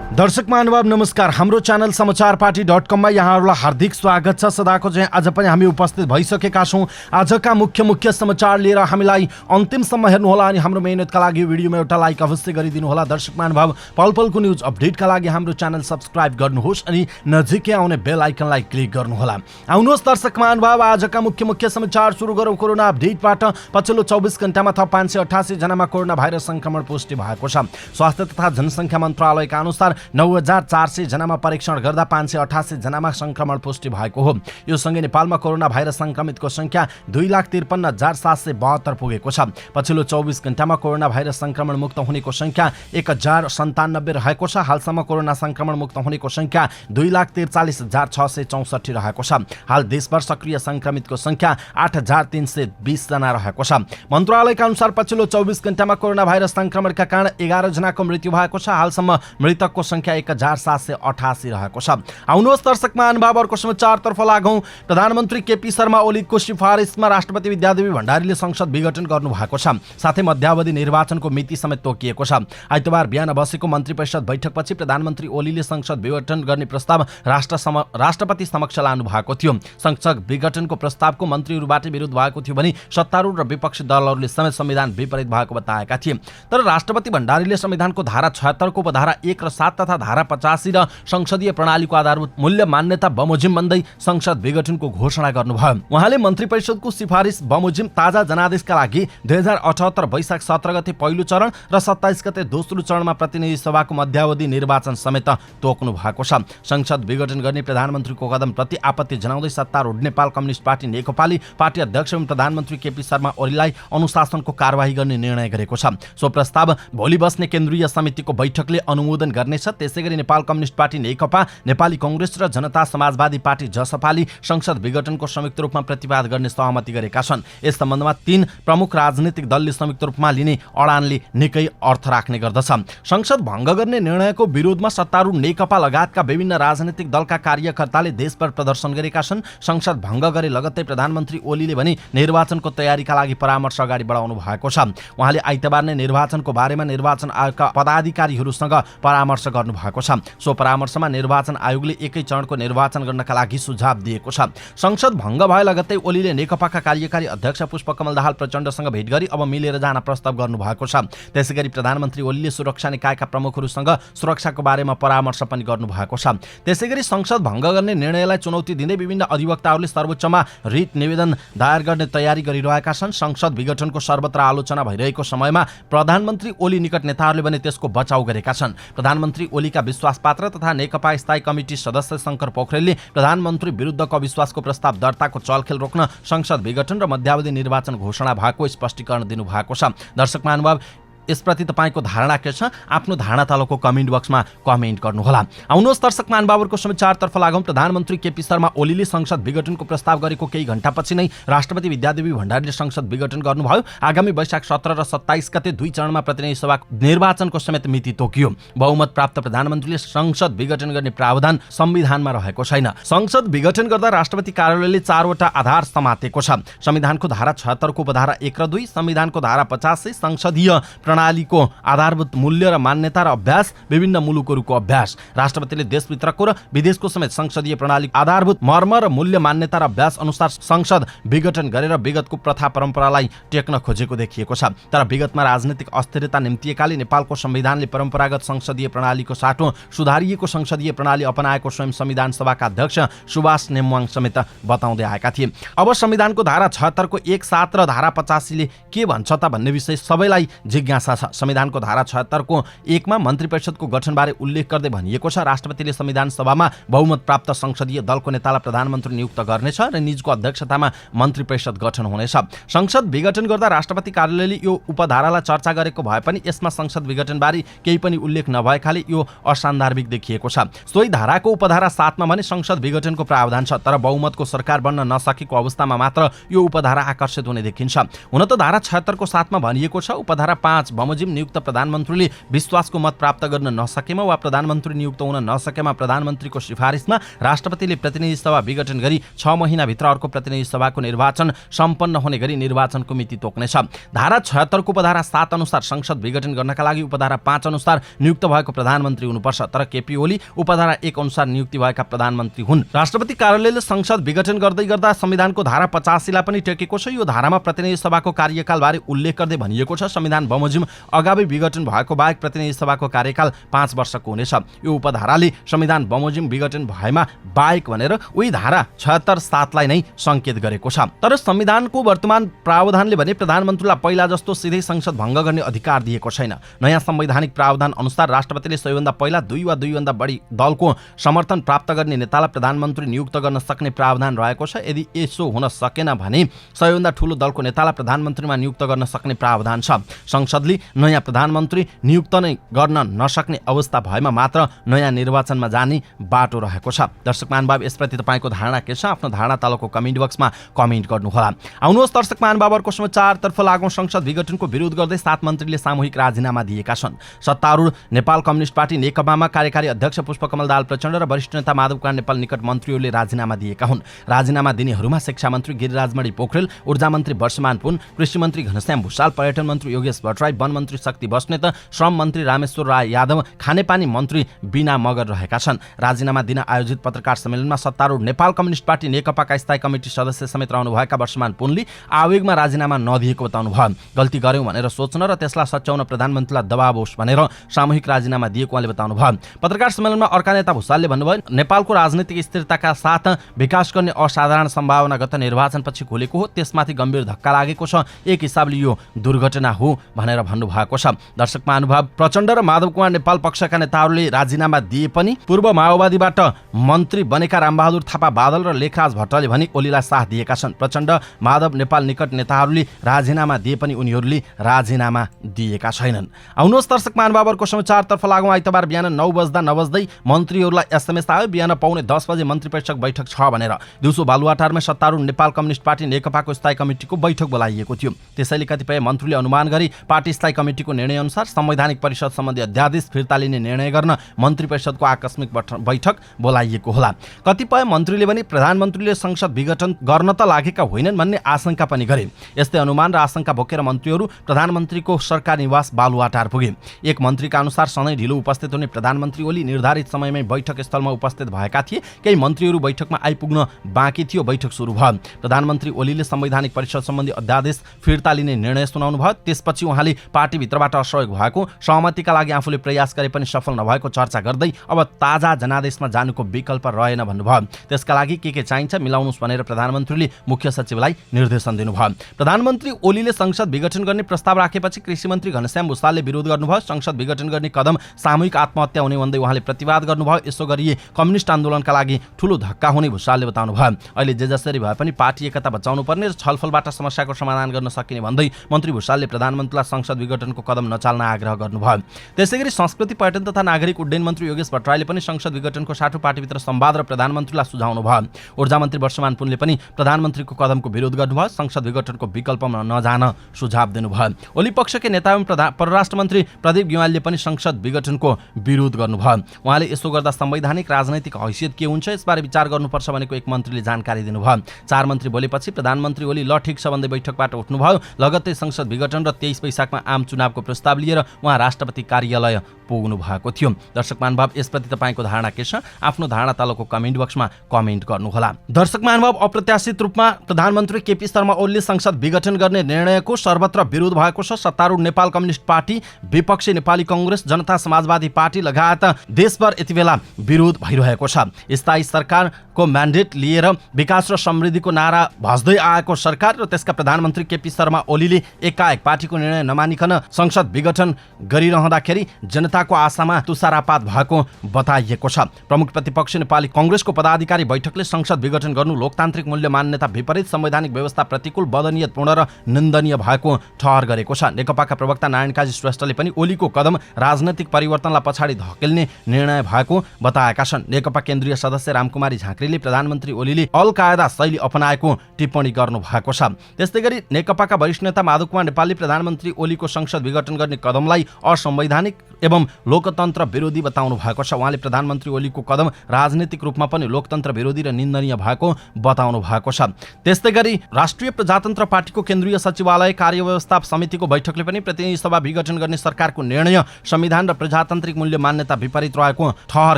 दर्शक महानुभाव नमस्कार। हाम्रो च्यानल समाचारपाटी.com मा यहाँहरूलाई हार्दिक स्वागत छ। सदाको चाहिँ आज पनि हामी उपस्थित भइसकेका छौं। आजका मुख्य समाचार लिएर हामीलाई अन्तिमसम्म हेर्नुहोला अनि हाम्रो मेहनतका लागि यो भिडियोमा एउटा लाइक अवश्य गरिदिनु होला। दर्शक महानुभाव पलपलको न्यूज अपडेटका लागि हाम्रो च्यानल सब्स्क्राइब गर्नुहोस् अनि नजिकै आउने बेल आइकनलाई क्लिक गर्नुहोला। आउनुहोस् दर्शक महानुभाव, आजका मुख्य समाचार सुरु गरौँ कोरोना अपडेटबाट। पछिल्लो 24 घण्टामा थप 588 जनामा कोरोना भाइरस संक्रमण पुष्टि भएको छ। स्वास्थ्य तथा जनसङ्ख्या मन्त्रालयका अनुसार 9400 जनामा परीक्षण गर्दा 588 जनामा संक्रमण पुष्टि भएको हो। यो सँगै नेपालमा कोरोना भाइरस संक्रमितको संख्या 2,53,772 पुगेको छ। पछिल्लो 24 घण्टामा कोरोना भाइरस संक्रमण मुक्त हुनेको संख्या 1097 रहेको छ। हालसम्म कोरोना संक्रमण मुक्त हुनेको संख्या 2,43,664 रहेको छ। हाल देशभर सक्रिय संक्रमितको संख्या 8,320 जना रहेको छ। मन्त्रालयका अनुसार पछिल्लो 24 घण्टामा कोरोना भाइरस संक्रमणका कारण 11 जनाको मृत्यु भएको छ। हालसम्म मृतकको संख्या 1,788 रहेको छ। आउनुहोस् दर्शक महानुभाव अर्को समाचारतर्फ लागौं। प्रधानमन्त्री केपी शर्मा ओलीको सिफारिसमा राष्ट्रपति विद्यादेवी भण्डारीले संसद विघटन गर्नु भएको छ। साथै मध्यावधि निर्वाचनको मिति समेत तोकिएको छ। आइतबार बिहान बसेको मन्त्री परिषद बैठकपछि प्रधानमन्त्री ओलीले संसद विघटन गर्ने प्रस्ताव राष्ट्रपति समक्ष लानु भएको थियो। संसद विघटनको प्रस्तावको मन्त्रीहरूबाट विरोध भएको थियो भने सत्तारूढ र विपक्षी दलहरूले समेत संविधान विपरीत भएको बताएका थिए। तर राष्ट्रपति भण्डारीले संविधानको धारा 76 को उपधारा 1 र 7 तथा धारा 85 र संसदीय प्रणालीको आधारभूत मूल्य मान्यता बमोजिम भन्दै संसद विघटनको घोषणा गर्नुभयो। उहाँले मन्त्री परिषदको सिफारिस बमोजिम ताजा जनादेशका लागि 2078 वैशाख 17 गते पहिलो चरण र 27 गते दोस्रो चरणमा प्रतिनिधि सभाको मध्यावधि निर्वाचन समेत तोक्नु भएको छ। संसद विघटन गर्ने प्रधानमन्त्रीको कदमप्रति आपत्ति जनाउँदै सत्तारूढ नेपाल कम्युनिस्ट पार्टी नेकपाले पार्टी अध्यक्ष एवं प्रधानमन्त्री केपी शर्मा ओलीलाई अनुशासनको कारबाही गर्ने निर्णय गरेको छ। सो प्रस्ताव भोलि बस्ने केन्द्रीय समितिको बैठकले अनुमोदन गर्नेछ। त्यसैगरी नेपाल कम्युनिस्ट पार्टी नेकपा, नेपाली कांग्रेस र जनता समाजवादी पार्टी जसपाले संसद विघटनको संयुक्त रूपमा प्रतिवाद गर्ने सहमति गरेका छन्। यस सम्बन्धमा 3 प्रमुख राजनीतिक दलले संयुक्त रूपमा लिने अडानले निकै अर्थ राख्ने गर्दछ। संसद भङ्ग गर्ने निर्णयको विरोधमा सत्तारूढ नेकपा लगायतका विभिन्न राजनीतिक दलका कार्यकर्ताले देशभर प्रदर्शन गरेका छन्। संसद भङ्ग गरे लगत्तै प्रधानमन्त्री ओलीले भने निर्वाचनको तयारीका लागि परामर्श अगाडि बढाउनु भएको छ। उहाँले आइतबार नै निर्वाचनको बारेमा निर्वाचन आयोगका पदाधिकारीहरूसँग परामर्श गर्नु भएको छ। सो परामर्शमा निर्वाचन आयोगले एकै चरणको निर्वाचन गर्नका लागि सुझाव दिएको छ। संसद भङ्ग भए लगत्तै ओलीले नेकपाका कार्यकारी अध्यक्ष पुष्पकमल दाहाल प्रचण्डसँग भेट गरी अब मिलेर जान प्रस्ताव गर्नु भएको छ। त्यसैगरी प्रधानमन्त्री ओलीले सुरक्षा निकायका प्रमुखहरूसँग सुरक्षाको बारेमा परामर्श पनि गर्नु भएको छ। त्यसैगरी संसद भङ्ग गर्ने निर्णयलाई चुनौती दिँदै विभिन्न अधिवक्ताहरूले सर्वोच्चमा रिट निवेदन दायर गर्ने तयारी गरिरहेका छन्। संसद विघटनको सर्वत्र आलोचना भइरहेको समयमा प्रधानमन्त्री ओली निकट नेताहरूले भने त्यसको बचाउ गरेका छन्। प्रधानमन्त्री ओलीका विश्वासपात्र तथा नेकपा स्थायी कमिटी सदस्य शंकर पोखरेलले प्रधानमन्त्री विरुद्धको अविश्वासको प्रस्ताव दर्ताको चलखेल रोक्न संसद विघटन र मध्यावधि निर्वाचन घोषणा भएको स्पष्टीकरण दिनुभएको छ। दर्शक महानुभाव, यसप्रति तपाईको धारणा के छ? आफ्नो धारणा तलको कमेन्ट बक्समा कमेन्ट गर्नुहोला। आउनुहोस् दर्शक महानुभावहरुको समाचारतर्फ लागौं। प्रधानमन्त्री केपी शर्मा ओलीले संसद विघटनको प्रस्ताव गरेको केही घण्टापछि नै राष्ट्रपति विद्यादेवी भण्डारीले संसद विघटन गर्नुभयो। आगामी वैशाख 17 र 27 गते 2 चरणमा प्रतिनिधि सभा निर्वाचनको समेत मिति तोकियो। बहुमत प्राप्त प्रधानमन्त्रीले संसद विघटन गर्ने प्रावधान संविधानमा रहेको छैन। संसद विघटन गर्दा राष्ट्रपति कार्यालयले 4 वटा आधार समातेको छ। संविधानको धारा 76 को उपधारा 1 र 2, संविधानको धारा 50, संसदीय प्रणालीको आधारभूत मूल्य र मान्यता र अभ्यास, विभिन्न मुलुकहरूको अभ्यास। राष्ट्रपतिले देशभित्रको र विदेशको समेत संसदीय प्रणाली आधारभूत मर्म र मूल्य मान्यता र अभ्यास अनुसार संसद विघटन गरेर विगतको प्रथा परम्परालाई टेक्न खोजेको देखिएको छ। तर विगतमा राजनीतिक अस्थिरता निम्तिएकाले नेपालको संविधानले परम्परागत संसदीय प्रणालीको साटो सुधारिएको संसदीय प्रणाली अपनाएको स्वयं संविधान सभाका अध्यक्ष सुभाष नेमवाङ समेत बताउँदै आएका थिए। अब संविधानको धारा 76 को 1, 7 र धारा 85 ले के भन्छ त भन्ने विषय सबैलाई जिज्ञासा छ। संविधानको धारा 76 को 1 मा मन्त्री परिषदको गठनबारे उल्लेख गर्दै भनिएको छ, राष्ट्रपतिले संविधान सभामा बहुमत प्राप्त संसदीय दलको नेतालाई प्रधानमन्त्री नियुक्त गर्नेछ र निजको अध्यक्षतामा मन्त्री परिषद गठन हुनेछ। संसद विघटन गर्दा राष्ट्रपति कार्यालयले यो उपधारालाई चर्चा गरेको भए पनि यसमा संसद विघटनबारे केही पनि उल्लेख नभएकाले यो असान्दर्भिक देखिएको छ। सोही धाराको उपधारा 7 मा भने संसद विघटनको प्रावधान छ, तर बहुमतको सरकार बन्न नसकेको अवस्थामा मात्र यो उपधारा आकर्षित हुने देखिन्छ। हुन त धारा 76 को 7 मा भनिएको छ, उपधारा 5 बमोजिम नियुक्त प्रधानमन्त्रीले विश्वासको मत प्राप्त गर्न नसकेमा वा प्रधानमन्त्री नियुक्त हुन नसकेमा प्रधानमन्त्रीको सिफारिसमा राष्ट्रपतिले प्रतिनिधि सभा विघटन गरी 6 महिनाभित्र अर्को प्रतिनिधि सभाको निर्वाचन सम्पन्न हुने गरी निर्वाचनको मिति तोक्नेछ। धारा 76 को उपधारा 7 अनुसार संसद विघटन गर्नका लागि उपधारा 5 अनुसार नियुक्त भएको प्रधानमन्त्री हुनुपर्छ, तर केपी ओली उपधारा 1 अनुसार नियुक्ति भएका प्रधानमन्त्री हुन्। राष्ट्रपति कार्यालयले संसद विघटन गर्दै गर्दा संविधानको धारा 85 लाई पनि टेकेको छ। यो धारामा प्रतिनिधि सभाको कार्यकालबारे उल्लेख गर्दै भनिएको छ, संविधान बमोजिम अगावै विघटन भएको बाहेक प्रतिनिधि सभाको कार्यकाल 5 वर्षको हुनेछ। यो उपधाराले संविधान बमोजिम विघटन भएमा बाहेक भनेर उही धारा 76(7) लाई नै संकेत गरेको छ। तर संविधानको वर्तमान प्रावधानले भने प्रधानमन्त्रीलाई पहिला जस्तो सिधै संसद भङ्ग गर्ने अधिकार दिएको छैन। नयाँ संवैधानिक प्रावधान अनुसार राष्ट्रपतिले सबैभन्दा पहिला 2 वा 2 भन्दा बढी दलको समर्थन प्राप्त गर्ने नेतालाई प्रधानमन्त्री नियुक्त गर्न सक्ने प्रावधान रहेको छ। यदि यसो हुन सकेन भने सबैभन्दा ठूलो दलको नेतालाई प्रधानमन्त्रीमा नियुक्त गर्न सक्ने प्रावधान छ। संसदले नयाँ प्रधानमन्त्री नियुक्त नै गर्न नसक्ने अवस्था भएमा मात्र नयाँ निर्वाचनमा जाने बाटो रहेको छ। दर्शक महानुभाव, यसप्रति तपाईँको धारणा के छ? आफ्नो धारणा तलको कमेन्ट बक्समा कमेन्ट गर्नुहोला। आउनुहोस् दर्शक महानुभावहरुको समाचारतर्फ लागौं। संसद विघटनको विरोध गर्दै 7 मन्त्रीले सामूहिक राजीनामा दिएका छन्। सत्तारूढ नेपाल कम्युनिस्ट पार्टी नेकपामा कार्यकारी अध्यक्ष पुष्पकमल दाहाल प्रचण्ड र वरिष्ठ नेता माधव कुमार नेपाल निकट मन्त्रीहरूले राजीनामा दिएका हुन्। राजीनामा दिनेहरूमा शिक्षा मन्त्री गिरिराजमणि पोखरेल, ऊर्जा मन्त्री वर्षमान पुन, कृषि मन्त्री घनश्याम भुषाल, पर्यटन मन्त्री योगेश भट्टराई, वन मन्त्री शक्ति बस्नेत, श्रम मन्त्री रामेश्वर राय यादव, खानेपानी मन्त्री बीना मगर रहेका छन्। राजीनामा दिन आयोजित पत्रकार सम्मेलनमा सत्तारूढ नेपाल कम्युनिस्ट पार्टी नेकपाका स्थायी कमिटी सदस्य समेत रहनुभएका वर्षमान पुनले आवेगमा राजीनामा नदिएको बताउनुभयो। गल्ती गर्यौं भनेर सोच्न र त्यसलाई सच्याउन प्रधानमन्त्रीलाई दबाब होस् भनेर सामूहिक राजीनामा दिएको उहाँले बताउनुभयो। पत्रकार सम्मेलनमा अर्का नेता भुषालले भन्नुभयो, नेपालको राजनीतिक स्थिरताका साथ विकास गर्ने असाधारण सम्भावना गत निर्वाचनपछि खुलेको हो, त्यसमाथि गम्भीर धक्का लागेको छ। एक हिसाबले यो दुर्घटना हो भनेर भन्नुभएको छ। दर्शक महानुभाव, प्रचण्ड र माधव कुमार नेपाल पक्षका नेताहरूले राजीनामा दिए पनि पूर्व माओवादीबाट मन्त्री बनेका रामबहादुर थापा बादल र लेखराज भट्टले भने ओलीलाई साथ दिएका छन्। प्रचण्ड माधव नेपाल निकट नेताहरूले राजीनामा दिए पनि उनीहरूले राजीनामा दिएका छैनन्। आउनुहोस् दर्शक महानुभावहरुको समाचारतर्फ लागौं। आइतबार बिहान 9 बज्दा नबज्दै मन्त्रीहरूलाई एसएमएस आयो, बिहान पाउने 10 बजे मन्त्री परिषद बैठक छ भनेर। दिउँसो बालुवाटारमा सत्तारूढ नेपाल कम्युनिस्ट पार्टी नेकपाको स्थायी कमिटीको बैठक बोलाइएको थियो। त्यसैले कतिपय मन्त्रीले अनुमान गरी पार्टी स्थायी कमिटीको निर्णय अनुसार संवैधानिक परिषद सम्बन्धी अध्यादेश फिर्ता लिने निर्णय गर्न मन्त्री परिषदको आकस्मिक बैठक बोलाइएको होला। कतिपय मन्त्रीले भने प्रधानमन्त्रीले संसद विघटन गर्न त लागेका होइनन् भन्ने आशंका पनि गरे। यस्तै अनुमान र आशंका बोकेर मन्त्रीहरू प्रधानमन्त्रीको सरकार निवास बालुवाटार पुगे। एक मन्त्रीका अनुसार सधैँ ढिलो उपस्थित हुने प्रधानमन्त्री ओली निर्धारित समयमै बैठक स्थलमा उपस्थित भएका थिए। केही मन्त्रीहरू बैठकमा आइपुग्न बाँकी थियो। बैठक सुरु भयो। प्रधानमन्त्री ओलीले संवैधानिक परिषद सम्बन्धी अध्यादेश फिर्ता लिने निर्णय सुनाउनु भयो। त्यसपछि उहाँले पार्टीभित्रबाट असहयोग भएको, सहमतिका लागि आफूले प्रयास गरे पनि सफल नभएको चर्चा गर्दै अब ताजा जनादेशमा जानुको विकल्प रहेन भन्नुभयो। त्यसका लागि के चाहिन्छ मिलाउनुस् भनेर प्रधानमन्त्रीले मुख्य सचिवलाई निर्देशन दिनुभयो। प्रधानमन्त्री ओलीले संसद विघटन गर्ने प्रस्ताव राखेपछि कृषि मन्त्री घनश्याम भुषालले विरोध गर्नुभयो। संसद विघटन गर्ने कदम सामूहिक आत्महत्या हुने भन्दै उहाँले प्रतिवाद गर्नुभयो। यसो गरिए कम्युनिस्ट आन्दोलनका लागि ठूलो धक्का हुने भुषालले बताउनुभयो। अहिले जे जसरी भए पनि पार्टी एकता बचाउनु पर्ने र छलफलबाट समस्याको समाधान गर्न सकिने भन्दै मन्त्री भुषालले प्रधानमन्त्रीलाई संसद विघटनको कदम नचाल्न आग्रह गर्नुभयो। त्यसैगरी संस्कृति पर्यटन तथा नागरिक उड्डयन मन्त्री योगेश भट्टराईले पनि संसद विघटनको साटो पार्टीभित्र संवाद र प्रधानमन्त्रीलाई सुझाउनु भयो। ऊर्जा मन्त्री वर्षमान पुनले पनि प्रधानमन्त्रीको कदमको विरोध गर्नुभयो। संसद विघटनको विकल्पमा नजान सुझाव दिनुभयो। ओली पक्षकै नेता एवं परराष्ट्र मन्त्री प्रदीप गेवालीले पनि संसद विघटनको विरोध गर्नुभयो। उहाँले यसो गर्दा संवैधानिक राजनैतिक हैसियत के हुन्छ यसबारे विचार गर्नुपर्छ भनेको एक मन्त्रीले जानकारी दिनुभयो। 4 मन्त्री बोलेपछि प्रधानमन्त्री ओली ल ठिक छ भन्दै बैठकबाट उठ्नुभयो। लगत्तै संसद विघटन र 23 वैशाखमा आम चुनावको प्रस्ताव लिएर उहाँ राष्ट्रपति कार्यालय पुग्नु भएको थियो। दर्शक महानुभाव, यसप्रति तपाईँको धारणा के छ? आफ्नो धारणा तलको कमेन्ट बक्समा कमेन्ट गर्नुहोला। दर्शक महानुभाव, अप्रत्याशित रूपमा प्रधानमन्त्री केपी शर्मा ओलीले संसद विघटन गर्ने निर्णयको सर्वत्र विरोध भएको छ। सत्तारूढ नेपाल कम्युनिस्ट पार्टी, विपक्षी नेपाली कांग्रेस, जनता समाजवादी पार्टी लगायत देशभर यतिबेला विरोध भइरहेको छ। स्थायी सरकारको म्यान्डेट लिएर विकास र समृद्धिको नारा भज्दै आएको सरकार र त्यसका प्रधानमन्त्री केपी शर्मा ओलीले एकाएक पार्टीको निर्णय नमानिकन संसद विघटन गरिरहँदाखेरि जनताको आशामा तुषारापात भएको बताइएको छ। प्रमुख प्रतिपक्ष नेपाली कांग्रेसको पदाधिकारी बैठकले संसद विघटन गर्नु लोकतान्त्रिक मूल्य मान्यता विपरीत संवैधानिक व्यवस्था प्रतिकूल, बदनियतपूर्ण र निन्दनीय भएको ठहर गरेको छ। नेकपाका प्रवक्ता नारायण काजी श्रेष्ठले पनि ओलीको कदम राजनैतिक परिवर्तनलाई पछाडि धकेल्ने निर्णय भएको बताएका छन्। नेकपा केन्द्रीय सदस्य रामकुमारी झाँक्रीले प्रधानमन्त्री ओलीले अल कायदा शैली अपनाएको टिप्पणी गर्नु भएको छ। त्यस्तै गरी नेकपाका वरिष्ठ नेता माधव कुमार नेपालले प्रधानमन्त्री ओलीको ओलीको संसद विघटन गर्ने कदमलाई असंवैधानिक एवं लोकतन्त्र विरोधी बताउनु भएको छ। उहाँले प्रधानमन्त्री ओलीको कदम राजनीतिक रूपमा पनि लोकतन्त्र विरोधी र निन्दनीय भएको बताउनु भएको छ। त्यस्तै गरी राष्ट्रिय प्रजातन्त्र पार्टीको केन्द्रीय सचिवालय कार्यव्यवस्था समितिको बैठकले पनि प्रतिनिधि सभा विघटन गर्ने सरकारको निर्णय संविधान र प्रजातान्त्रिक मूल्य मान्यता विपरीत रहेको ठहर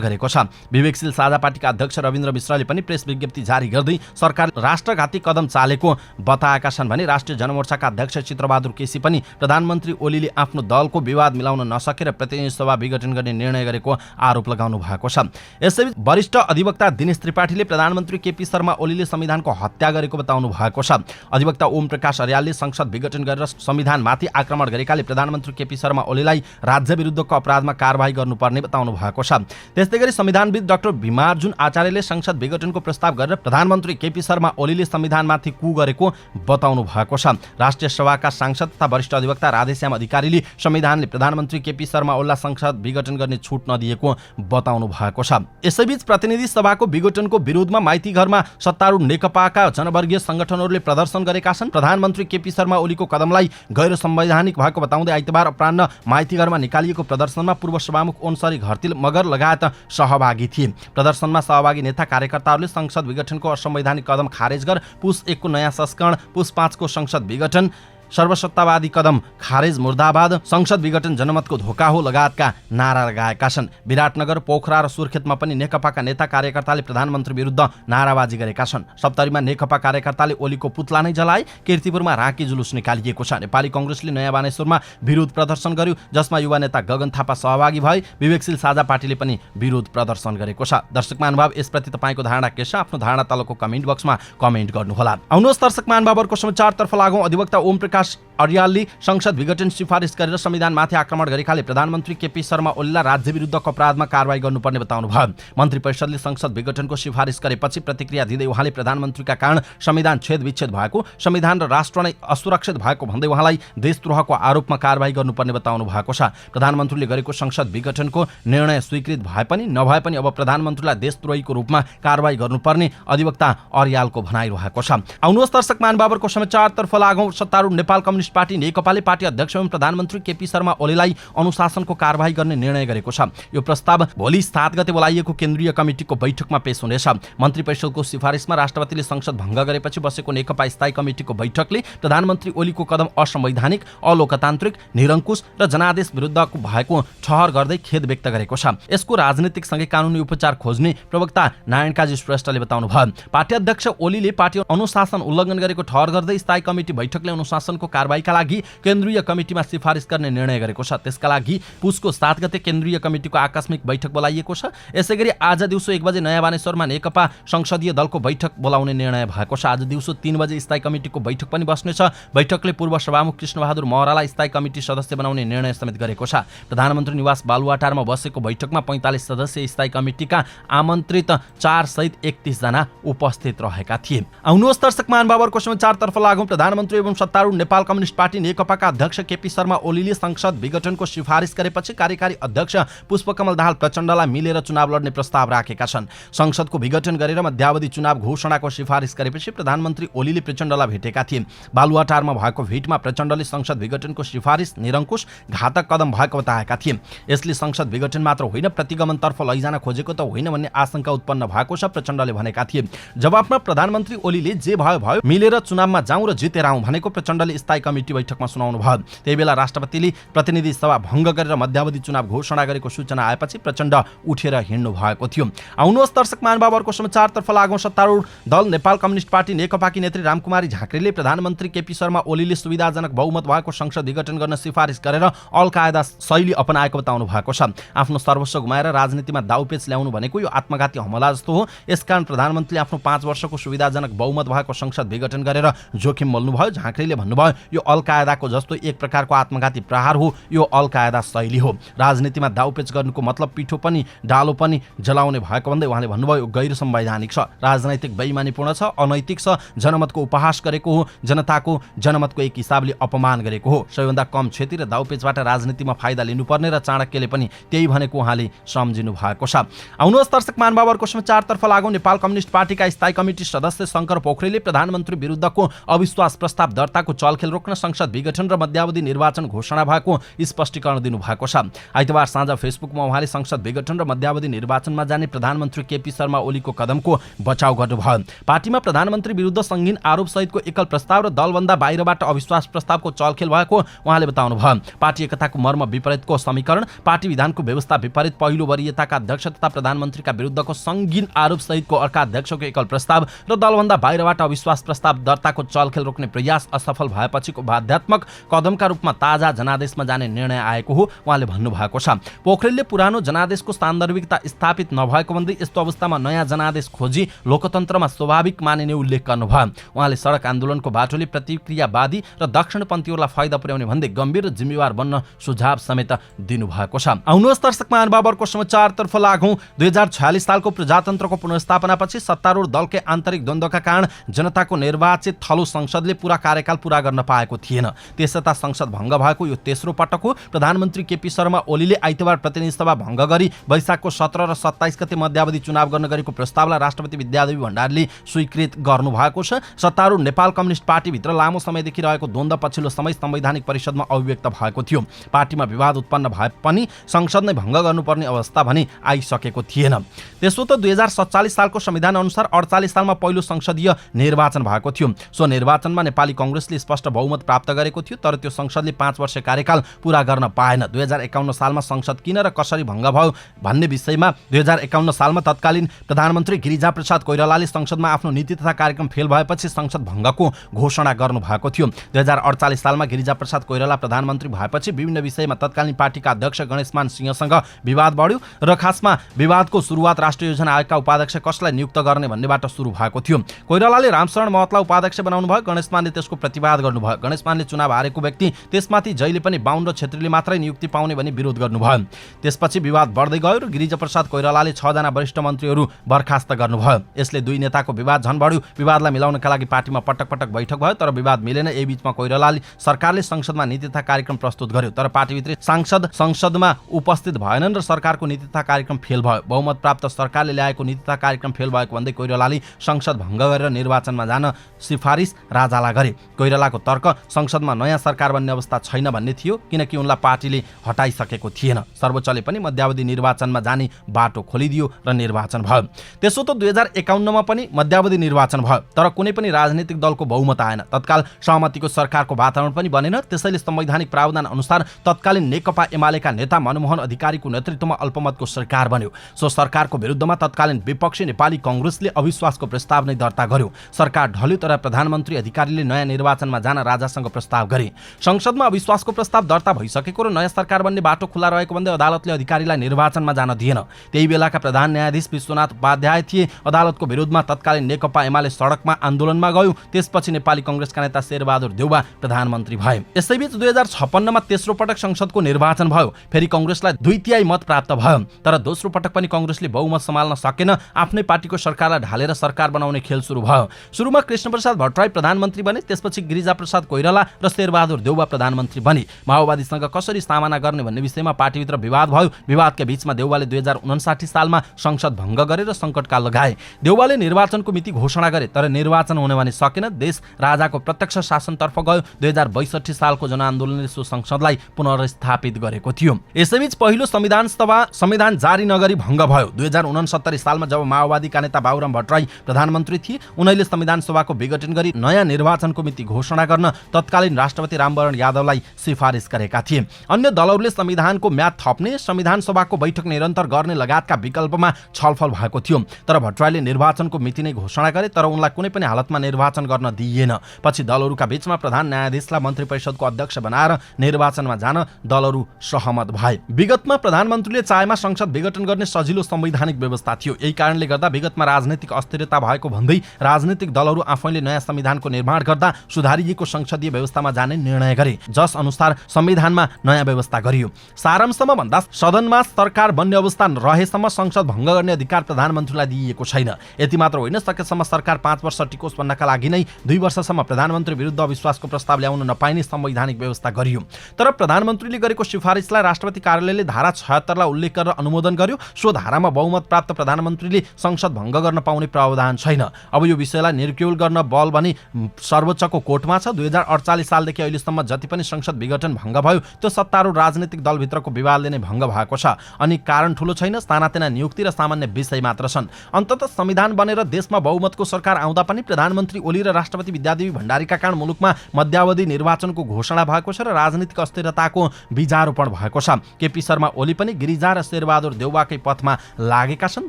गरेको छ। विवेकशील साझा पार्टीका अध्यक्ष रविन्द्र मिश्रले पनि प्रेस विज्ञप्ति जारी गर्दै सरकार राष्ट्रघाती कदम चालेको बताएका छन् भने राष्ट्रिय जनमोर्चाका अध्यक्ष चित्रबहादुर केसी पनि प्रधानमन्त्री ओलीले आफ्नो दलको विवाद मिलाउन नसकेर प्रतिनिधि सभा विघटन गर्ने निर्णय गरेको आरोप लगाउनु भएको छ। यसैबीच वरिष्ठ अधिवक्ता दिनेश त्रिपाठीले प्रधानमन्त्री केपी शर्मा ओलीले संविधानको हत्या गरेको बताउनु भएको छ। अधिवक्ता ओम प्रकाश अर्यालले संसद विघटन गरेर संविधानमाथि आक्रमण गरेकाले प्रधानमन्त्री केपी शर्मा ओलीलाई राज्य विरुद्धको अपराधमा कारबाही गर्नुपर्ने बताउनु भएको छ। त्यस्तै गरी संविधानविद डाक्टर भीमार्जुन आचार्यले संसद विघटनको प्रस्ताव गरेर प्रधानमन्त्री केपी शर्मा ओलीले संविधानमाथि कु गरेको बताउनु भएको छ। राष्ट्रिय सभाका सांसद तथा वरिष्ठ अधिवक्ता राधेश्याम अधिकारीले संविधानले प्रधानमन्त्री केपी शर्मा ओलीलाई संसद विघटन गर्ने छुट नदिएको बताउनु भएको छ। यसैबीच प्रतिनिधि सभाको विघटनको विरोधमा माइती घरमा सत्तारूढ नेकपाका जनवर्गीय संगठनहरूले प्रदर्शन गरेका छन्। प्रधानमन्त्री केपी शर्मा ओलीको कदमलाई गैर संवैधानिक भएको बताउँदै आइतबार अपराह्न माइती घरमा निकालिएको प्रदर्शनमा पूर्व सभामुख ओन्सरी घरतिल मगर लगायत सहभागी थिए। प्रदर्शनमा सहभागी नेता कार्यकर्ताहरूले संसद विघटनको असंवैधानिक कदम खारेज गर पुस 1 को नयाँ संस्करण, पुस 5 को संसद विघटन, सर्वसत्तावादी कदम खारेज मुर्दाबाद, संसद विघटन जनमतको धोका हो लगायतका नारा लगाएका छन्। विराटनगर, पोखरा र सुर्खेतमा पनि नेकपाका नेता कार्यकर्ताले प्रधानमन्त्री विरुद्ध नाराबाजी गरेका छन्। सप्तरीमा नेकपा कार्यकर्ताले ओलीको पुतला नै जलाए। कीर्तिपुरमा राँकी जुलुस निकालिएको छ। नेपाली कांग्रेसले नयाँ बानेश्वरमा विरोध प्रदर्शन गर्यो, जसमा युवा नेता गगन थापा सहभागी भए। विवेकशील साझा पार्टीले पनि विरोध प्रदर्शन गरेको छ। दर्शक महानुभाव, यसप्रति तपाईको धारणा के छ? आफ्नो धारणा तलको कमेन्ट बक्समा कमेन्ट गर्नुहोला। आउनुहोस् दर्शक महानुभावहरुको समाचारतर्फ लागौं। अधिवक्ता ओम प्रकाश अर्यालले संसद विघटन सिफारिस गरेर संविधानमाथि आक्रमण गरेकाले प्रधानमन्त्री केपी शर्मा ओलीलाई राज्य विरुद्धको अपराधमा कारबाही गर्नुपर्ने बताउनु भयो। मन्त्री परिषदले संसद विघटनको सिफारिस गरेपछि प्रतिक्रिया दिँदै उहाँले प्रधानमन्त्रीका कारण संविधान छेदविच्छेद भएको, संविधान र राष्ट्र नै असुरक्षित भएको भन्दै उहाँलाई देशद्रोहको आरोपमा कारबाही गर्नुपर्ने बताउनु भएको छ। प्रधानमन्त्रीले गरेको संसद विघटनको निर्णय स्वीकृत भए पनि नभए पनि अब प्रधानमन्त्रीलाई देशद्रोहीको रूपमा कारबाही गर्नुपर्ने अधिवक्ता अर्यालको भनाइरहेको छ। आउनुहोस् दर्शक महानुभावहरुको समाचारतर्फ लागौं। सत्तारूढ नेपाल कम्युनिस्ट पार्टी नेकपाले पार्टी अध्यक्ष एवं प्रधानमन्त्री केपी शर्मा ओलीलाई अनुशासनको कारबाही गर्ने निर्णय गरेको छ। यो प्रस्ताव भोलि 7 गते बोलाइएको केन्द्रीय कमिटिको बैठकमा पेश हुनेछ। मन्त्री परिषदको सिफारिसमा राष्ट्रपतिले संसद भङ्ग गरेपछि बसेको नेकपा स्थायी कमिटिको बैठकले प्रधानमन्त्री ओलीको कदम असंवैधानिक, अलोकतान्त्रिक, निरङ्कुश र जनादेश विरुद्धको भएको ठहर गर्दै खेद व्यक्त गरेको छ। यसको राजनीतिक सँगै कानुनी उपचार खोज्ने प्रवक्ता नारायण काजी श्रेष्ठले बताउनुभयो। पार्टी अध्यक्ष ओलीले पार्टी अनुशासन उल्लङ्घन गरेको ठहर गर्दै स्थायी कमिटी बैठकले अनुशासनको कारबाहीका लागि केन्द्रीय कमिटिमा सिफारिस गर्ने निर्णय गरेको छ। त्यसका लागि पुसको 7 गते केन्द्रीय कमिटिको आकस्मिक बैठक बोलाइएको छ। यसैगरी आज दिउँसो 1 बजे नयाँ बानेश्वरमा नेकपा संसदीय दलको बैठक बोलाउने निर्णय भएको छ। आज दिउँसो 3 बजे स्थायी कमिटिको बैठक पनि बस्नेछ। बैठकले पूर्व सभामुख कृष्णबहादुर महरालाई स्थायी कमिटी सदस्य बनाउने निर्णय समेत गरेको छ। प्रधानमन्त्री निवास बालुवाटारमा बसेको बैठकमा 45 सदस्यीय स्थायी कमिटिका आमन्त्रित 4 सहित 31 जना उपस्थित रहेका थिए। आउनुहोस् दर्शक महानुभावहरुको समाचारतर्फ लागौं। प्रधानमन्त्री एवं सत्तारूढ नेपाल कम्युनिस्ट पार्टी नेकपाका अध्यक्ष केपी शर्मा ओलीले संसद विघटनको सिफारिस गरेपछि कार्यकारी अध्यक्ष पुष्पकमल दाहाल प्रचण्डलाई मिलेर चुनाव लड्ने प्रस्ताव राखेका छन्। संसदको विघटन गरेर मध्यावधि चुनाव घोषणाको सिफारिस गरेपछि प्रधानमन्त्री ओलीले प्रचण्डलाई भेटेका थिए। बालुवाटारमा भएको भेटमा प्रचण्डले संसद विघटनको सिफारिस निरङ्कुश, घातक कदम भएको बताएका थिए। यसले संसद विघटन मात्र होइन प्रतिगमनतर्फ लैजान खोजेको त होइन भन्ने आशंका उत्पन्न भएको छ प्रचण्डले भनेका थिए। जवाफमा प्रधानमन्त्री ओलीले जे भयो भयो, मिलेर चुनावमा जाउँ र जितेर आउँ भनेको प्रचण्डले स्थायी कमिटी बैठकमा सुनाउनु भयो। त्यहीबेला राष्ट्रपतिले प्रतिनिधि सभा भङ्ग गरेर मध्यावधि चुनाव घोषणा गरेको सूचना आएपछि प्रचण्ड उठेर हिँड्नु भएको थियो। आउनुहोस् दर्शक महानुभावहरुको समाचारतर्फ लागौं। सत्तारूढ दल नेपाल कम्युनिस्ट पार्टी नेकपाकी नेत्री रामकुमारी झाँक्रीले प्रधानमन्त्री केपी शर्मा ओलीले सुविधाजनक बहुमत भएको संसद विघटन गर्न सिफारिस गरेर अल कायदा शैली अपनाएको बताउनु भएको छ। आफ्नो सर्वस्व गुमाएर राजनीतिमा दाउपेच ल्याउनु भनेको यो आत्मघाती हमला जस्तो हो। यसकारण प्रधानमन्त्रीले आफ्नो 5 वर्षको सुविधाजनक बहुमत भएको संसद विघटन गरेर जोखिम मोल्नुभयो। झाँक्रीले भन्नुभयो, यो अल कायदाको जस्तो एक प्रकारको आत्मघाती प्रहार हो। यो अल कायदा शैली हो। राजनीतिमा दाउपेच गर्नुको मतलब पिठो पनि डालो पनि जलाउने भएको भन्दै उहाँले भन्नुभयो, यो गैर संवैधानिक छ, राजनैतिक बेइमानीपूर्ण छ, अनैतिक छ, जनमतको उपहास गरेको हो, जनताको जनमतको एक हिसाबले अपमान गरेको हो। सबैभन्दा कम क्षति र दाउपेचबाट राजनीतिमा फाइदा लिनुपर्ने र चाणक्यले पनि त्यही भनेको उहाँले सम्झिनु भएको छ। आउनुहोस् दर्शक महानुभावहरुको समाचारतर्फ लागौं। नेपाल कम्युनिस्ट पार्टीका स्थायी कमिटी सदस्य शंकर पोखरेलले प्रधानमन्त्री विरुद्धको अविश्वास प्रस्ताव दर्ताको चलखेल रोक्न रोक्न संसद विघटन र मध्यावधि निर्वाचन घोषणा भएको स्पष्टीकरण दिनुभएको छ। आइतबार साँझ फेसबुकमा उहाँले संसद विघटन र मध्यावधि निर्वाचनमा जाने प्रधानमन्त्री केपी शर्मा ओलीको कदमको बचाउ गर्नुभयो। पार्टीमा प्रधानमन्त्री विरुद्ध संगीन आरोपसहितको एकल प्रस्ताव र दलभन्दा बाहिरबाट अविश्वास प्रस्तावको चलखेल भएको उहाँले बताउनुभयो। पार्टी एकताको मर्म विपरीतको समीकरण, पार्टी विधानको व्यवस्था विपरीत, पहिलो वरियताका अध्यक्ष तथा प्रधानमन्त्रीका विरुद्धको संगीन आरोपसहितको अर्का अध्यक्षको एकल प्रस्ताव र दलभन्दा बाहिरबाट अविश्वास प्रस्ताव दर्ताको चलखेल रोक्ने प्रयास असफल भएपछिको बाध्यात्मक कदमका रूपमा ताजा जनादेशमा जाने निर्णय आएको हो उहाँले भन्नुभएको छ। पोखरेलले पुरानो जनादेशको सान्दर्भिकता स्थापित नभएको भन्दै यस्तो अवस्थामा नयाँ जनादेश खोजी लोकतन्त्रमा स्वाभाविक मानिने उल्लेख गर्नुभयो। उहाँले सडक आन्दोलनको बाटोले प्रतिक्रियावादी र दक्षिणपन्थीहरूलाई फाइदा पुर्याउने भन्दै गम्भीर र जिम्मेवार बन्न सुझाव समेत दिनुभएको छ। आउनुहोस् दर्शक महानुभावहरूको समाचारतर्फ लागौं। 2046 सालको प्रजातन्त्रको पुनर्स्थापनापछि सत्तारूढ दलकै आन्तरिक द्वन्द्वका कारण जनताको निर्वाचित थलो संसदले पूरा कार्यकाल पूरा गर्न पाएको थिएन। त्यसयता संसद भङ्ग भएको यो तेस्रो पटक हो। प्रधानमन्त्री केपी शर्मा ओलीले आइतबार प्रतिनिधि सभा भङ्ग गरी वैशाखको 17 र 27 गते मध्यावधि चुनाव गर्न गरेको प्रस्तावलाई राष्ट्रपति विद्यादेवी भण्डारीले स्वीकृत गर्नुभएको छ। सत्तारूढ नेपाल कम्युनिस्ट पार्टीभित्र लामो समयदेखि रहेको द्वन्द्व पछिल्लो समय संवैधानिक परिषदमा अभिव्यक्त भएको थियो। पार्टीमा विवाद उत्पन्न भए पनि संसद नै भङ्ग गर्नुपर्ने अवस्था भने आइसकेको थिएन। त्यसो त 2047 सालको संविधान अनुसार 48 सालमा पहिलो संसदीय निर्वाचन भएको थियो। सो निर्वाचनमा नेपाली कांग्रेसले स्पष्ट बहुमत प्राप्त गरेको थियो, तर त्यो संसदले 5 वर्ष कार्यकाल पूरा गर्न पाएन। 2051 सालमा संसद किन र कसरी भङ्ग भयो भन्ने विषयमा 2051 सालमा तत्कालीन प्रधानमन्त्री गिरिजाप्रसाद कोइरालाले संसदमा आफ्नो नीति तथा कार्यक्रम फेल भएपछि संसद भङ्गको घोषणा गर्नुभएको थियो। 2048 सालमा गिरिजाप्रसाद कोइराला प्रधानमन्त्री भएपछि विभिन्न विषयमा तत्कालीन पार्टीका अध्यक्ष गणेशमान सिंहसँग विवाद बढ्यो र खासमा विवादको सुरुवात राष्ट्रिय योजना आयोगका उपाध्यक्ष कसलाई नियुक्त गर्ने भन्नेबाट सुरु भएको थियो। कोइरालाले रामशरण महतलाई उपाध्यक्ष बनाउनु भयो। गणेशमानले त्यसको प्रतिवाद गर्नुभयो। गणेशमानले चुनाव हारेको व्यक्ति त्यसमाथि जहिले पनि बाहुन र छेत्रीले मात्रै नियुक्ति पाउने भनी विरोध गर्नुभयो। त्यसपछि विवाद बढ्दै गयो र गिरिजाप्रसाद कोइरालाले 6 जना वरिष्ठ मन्त्रीहरू बर्खास्त गर्नुभयो। यसले दुई नेताको विवाद झन् बढ्यो। विवादलाई मिलाउनका लागि पार्टीमा पटक पटक बैठक भयो, तर विवाद मिलेन। यही बीचमा कोइरालाले सरकारले संसदमा नीति तथा कार्यक्रम प्रस्तुत गर्यो, तर पार्टीभित्र सांसद संसदमा उपस्थित भएनन् र सरकारको नीति तथा कार्यक्रम फेल भयो। बहुमत प्राप्त सरकारले ल्याएको नीति तथा कार्यक्रम फेल भएको भन्दै कोइरालाले संसद भङ्ग गरेर निर्वाचनमा जान सिफारिस राजालाई गरे। कोइरालाको तर्क संसदमा नयाँ सरकार बन्ने अवस्था छैन भन्ने थियो, किनकि उनलाई पार्टीले हटाइसकेको थिएन। सर्वोच्चले पनि मध्यावधि निर्वाचनमा जाने बाटो खोलिदियो र निर्वाचन भयो। त्यसो त 2051 मा पनि मध्यावधि निर्वाचन भयो, तर कुनै पनि राजनीतिक दलको बहुमत आएन। तत्काल सहमतिको सरकारको वातावरण पनि बनेन। त्यसैले संवैधानिक प्रावधान अनुसार तत्कालीन नेकपा एमालेका नेता मनमोहन अधिकारीको नेतृत्वमा अल्पमतको सरकार बन्यो। सो सरकारको विरुद्धमा तत्कालीन विपक्षी नेपाली कांग्रेसले अविश्वासको प्रस्ताव नै दर्ता गर्यो। सरकार ढल्यो, तर प्रधानमन्त्री अधिकारीले नयाँ निर्वाचनमा जान राजासँग प्रस्ताव गरे। संसदमा अविश्वासको प्रस्ताव दर्ता भइसकेको र नयाँ सरकार बन्ने बाटो खुला रहेको भन्दै अदालतले अधिकारीलाई निर्वाचनमा जान दिएन। त्यही बेलाका प्रधान न्यायाधीश विश्वनाथ उपाध्याय थिए। अदालतको विरोधमा तत्कालीन नेकपा एमाले सडकमा आन्दोलनमा गयो। त्यसपछि नेपाली कांग्रेसका नेता शेरबहादुर देउवा प्रधानमन्त्री भए। यसैबीच 2056 मा तेस्रो पटक संसदको निर्वाचन भयो। फेरि कांग्रेसलाई 2/3 मत प्राप्त भयो, तर दोस्रो पटक पनि कांग्रेसले बहुमत सम्हाल्न सकेन। आफ्नै पार्टीको सरकारलाई ढालेर सरकार बनाउने खेल सुरु भयो। सुरुमा कृष्णप्रसाद भट्टराई प्रधानमन्त्री बने, त्यसपछि गिरिजाप्रसाद कोइराला र शेरबहादुर देउवा प्रधानमन्त्री बने। माओवादीसँग कसरी सामना गर्ने भन्ने विषयमा पार्टीभित्र विवाद भयो। विवादका बीचमा देउवाले 2059 सालमा संसद भङ्ग गरेर सङ्कटकाल लगाए। देउवाले निर्वाचनको मिति घोषणा गरे, तर निर्वाचन हुने भने सकेन। देश राजाको प्रत्यक्ष शासनतर्फ गयो। 2062 सालको जनआन्दोलनले सो संसदलाई पुनर्स्थापित गरेको थियो। यसैबीच पहिलो संविधान जारी नगरी भङ्ग भयो। 2069 सालमा जब माओवादीका नेता बाबुराम भट्टराई प्रधानमन्त्री थिए, उनैले संविधान सभाको विघटन गरी नयाँ निर्वाचनको मिति घोषणा गर्न तत्कालीन राष्ट्रपति रामवरण यादवलाई सिफारिस गरेका थिए। अन्य दलहरूले संविधानको म्याद थप्ने, संविधान सभाको बैठक निरन्तर गर्ने लगायतका विकल्पमा छलफल भएको थियो। तर भट्टराईले निर्वाचनको मिति नै घोषणा गरे, तर उनलाई कुनै पनि हालतमा निर्वाचन गर्न दिइएन। पछि दलहरूका बीचमा प्रधान न्यायाधीशलाई मन्त्री परिषदको अध्यक्ष बनाएर निर्वाचनमा जान दलहरू सहमत भए। विगतमा प्रधानमन्त्रीले चाहेमा संसद विघटन गर्ने सजिलो संवैधानिक व्यवस्था थियो। यही कारणले गर्दा विगतमा राजनीतिक अस्थिरता भएको भन्दै राजनीतिक दलहरू आफैले नयाँ संविधानको निर्माण गर्दा सुधारिएको संसदीय व्यवस्थामा जाने निर्णय गरे, जस अनुसार संविधानमा नयाँ व्यवस्था गरियो। सारांशमा भन्दा सदनमा सरकार बन्ने अवस्था रहेसम्म संसद भङ्ग गर्ने अधिकार प्रधानमन्त्रीलाई दिइएको छैन। यति मात्र होइन, सकेसम्म सरकार 5 वर्ष टिकोस् भन्नका लागि नै 2 वर्षसम्म प्रधानमन्त्री विरुद्ध अविश्वासको प्रस्ताव ल्याउन नपाइने संवैधानिक व्यवस्था गरियो। तर प्रधानमन्त्रीले गरेको सिफारिसलाई राष्ट्रपति कार्यालयले धारा 76 लाई उल्लेख गरेर अनुमोदन गर्यो। सो धारामा बहुमत प्राप्त प्रधानमन्त्रीले संसद भङ्ग गर्न पाउने प्रावधान छैन। अब यो विषयलाई निर्क्युल गर्न बल भने सर्वोच्चको कोर्टमा छ। 2048 सालदेखि अहिलेसम्म जति पनि संसद विघटन भङ्ग भयो त्यो सत्तारूढ राजनीतिक दलभित्रको विवादले नै भङ्ग भएको छ। अनि कारण ठूलो छैन, सानातिना नियुक्ति र सामान्य विषय मात्र छन्। अन्ततः संविधान बनेर देशमा बहुमतको सरकार आउँदा पनि प्रधानमन्त्री ओली र राष्ट्रपति विद्यादेवी भण्डारीका कारण मुलुकमा मध्यावधि निर्वाचनको घोषणा भएको छ र राजनीतिक अस्थिरताको बीजारोपण भएको छ। केपी शर्मा ओली पनि गिरिजा र शेरबहादुर देउवाकै पथमा लागेका छन्।